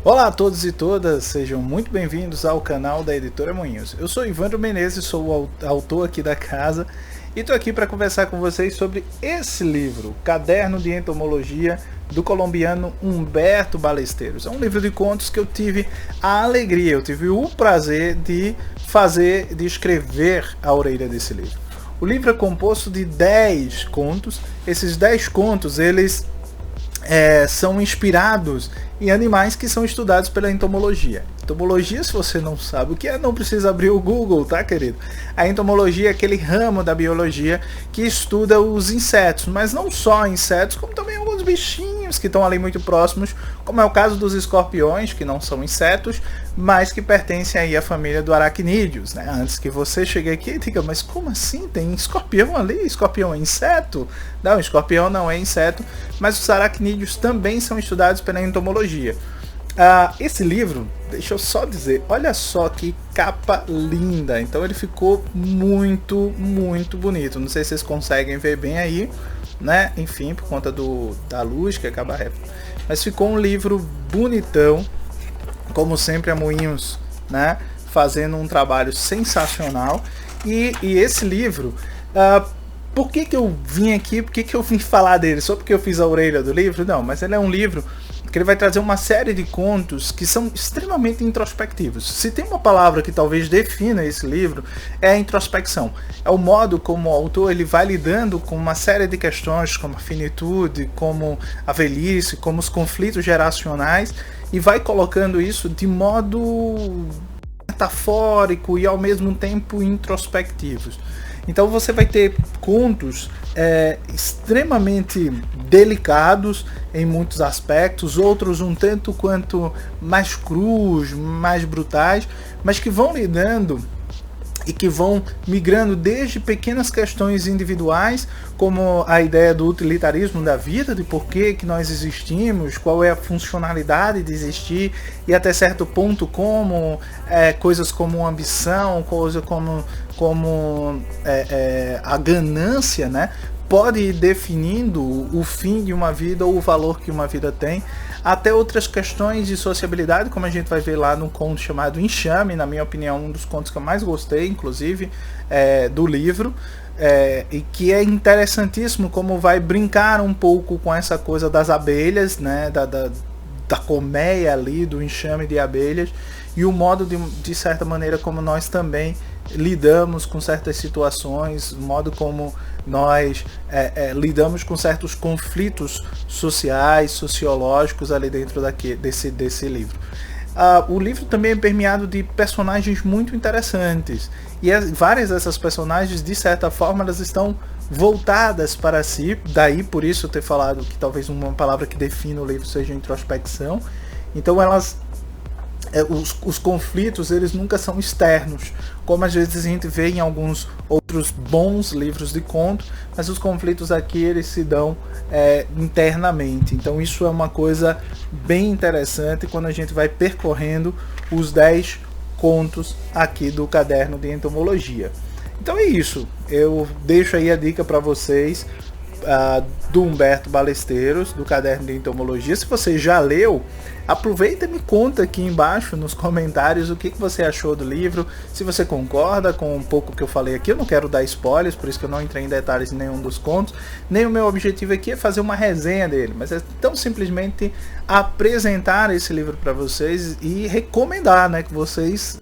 Olá a todos e todas, sejam muito bem-vindos ao canal da Editora Moinhos. Eu sou Ivandro Menezes, sou o autor aqui da casa e estou aqui para conversar com vocês sobre esse livro, Caderno de Entomologia, do colombiano Humberto Ballesteros. É um livro de contos que eu tive a alegria, eu tive o prazer de escrever a orelha desse livro. O livro é composto de 10 contos, esses 10 contos, eles são inspirados em animais que são estudados pela entomologia. Entomologia, se você não sabe o que é, não precisa abrir o Google, tá, querido? A entomologia é aquele ramo da biologia que estuda os insetos, mas não só insetos, como também alguns bichinhos que estão ali muito próximos, como é o caso dos escorpiões, que não são insetos, mas que pertencem aí à família do aracnídeos, né? Antes que você chegue aqui e diga, mas como assim? Tem escorpião ali? Escorpião é inseto? Não, escorpião não é inseto, mas os aracnídeos também são estudados pela entomologia. Esse livro, deixa eu só dizer, olha só que capa linda. Então ele ficou muito bonito. Não sei se vocês conseguem ver bem aí, né? Enfim, por conta da luz que acaba mas ficou um livro bonitão, como sempre a Moinhos, né, fazendo um trabalho sensacional. E esse livro, por que eu vim aqui, por que eu vim falar dele? Só porque eu fiz a orelha do livro? Não, mas ele é um livro que ele vai trazer uma série de contos que são extremamente introspectivos. Se tem uma palavra que talvez defina esse livro, é a introspecção. É o modo como o autor ele vai lidando com uma série de questões, como a finitude, como a velhice, como os conflitos geracionais, e vai colocando isso de modo metafórico e ao mesmo tempo introspectivos. Então você vai ter contos extremamente delicados em muitos aspectos, outros um tanto quanto mais crus, mais brutais, mas que vão lidando e que vão migrando desde pequenas questões individuais, como a ideia do utilitarismo da vida, de por que nós existimos, qual é a funcionalidade de existir, e até certo ponto como coisas como ambição, coisas como a ganância, né, pode ir definindo o fim de uma vida ou o valor que uma vida tem, até outras questões de sociabilidade, como a gente vai ver lá no conto chamado Enxame, na minha opinião, um dos contos que eu mais gostei, inclusive, do livro, e que é interessantíssimo como vai brincar um pouco com essa coisa das abelhas, né, da colmeia ali, do enxame de abelhas, e o modo de certa maneira como nós também lidamos com certas situações, o modo como nós lidamos com certos conflitos sociais, sociológicos ali dentro desse livro. O livro também é permeado de personagens muito interessantes, e várias dessas personagens, de certa forma, elas estão voltadas para si, daí por isso eu ter falado que talvez uma palavra que defina o livro seja introspecção. Então os conflitos, eles nunca são externos, como às vezes a gente vê em alguns outros bons livros de conto, mas os conflitos aqui eles se dão internamente. Então isso é uma coisa bem interessante quando a gente vai percorrendo os 10 contos aqui do Caderno de Entomologia. Então é isso, eu deixo aí a dica para vocês do Humberto Ballesteros, do Caderno de Entomologia. Se você já leu, aproveita e me conta aqui embaixo nos comentários o que você achou do livro, se você concorda com um pouco que eu falei aqui. Eu não quero dar spoilers, por isso que eu não entrei em detalhes em nenhum dos contos, nem o meu objetivo aqui é fazer uma resenha dele, mas é tão simplesmente apresentar esse livro para vocês e recomendar, né, que vocês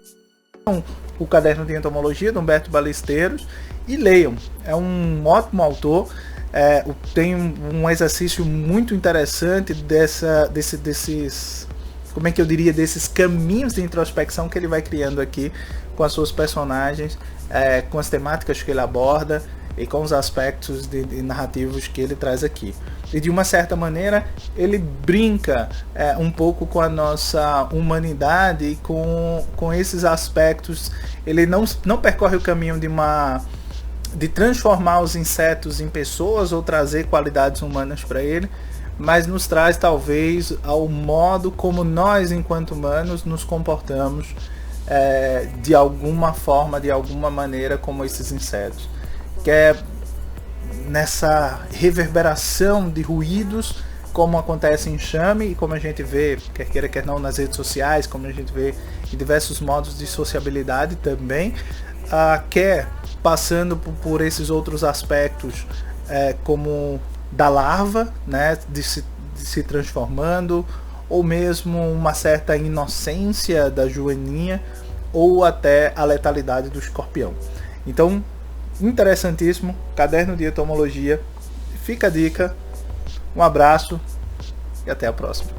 o Caderno de Entomologia do Humberto Ballesteros e leiam. É um ótimo autor. Tem um exercício muito interessante desses, como é que eu diria, desses caminhos de introspecção que ele vai criando aqui com as suas personagens, com as temáticas que ele aborda e com os aspectos de narrativos que ele traz aqui. E de uma certa maneira ele brinca um pouco com a nossa humanidade e com esses aspectos. Ele não percorre o caminho de transformar os insetos em pessoas ou trazer qualidades humanas para ele, mas nos traz talvez ao modo como nós enquanto humanos nos comportamos de alguma forma, de alguma maneira como esses insetos, que é nessa reverberação de ruídos como acontece em enxame e como a gente vê, quer queira quer não, nas redes sociais, como a gente vê em diversos modos de sociabilidade também, quer passando por esses outros aspectos, como da larva, né, de se transformando, ou mesmo uma certa inocência da joaninha, ou até a letalidade do escorpião. Então, interessantíssimo, caderno de entomologia, fica a dica, um abraço e até a próxima.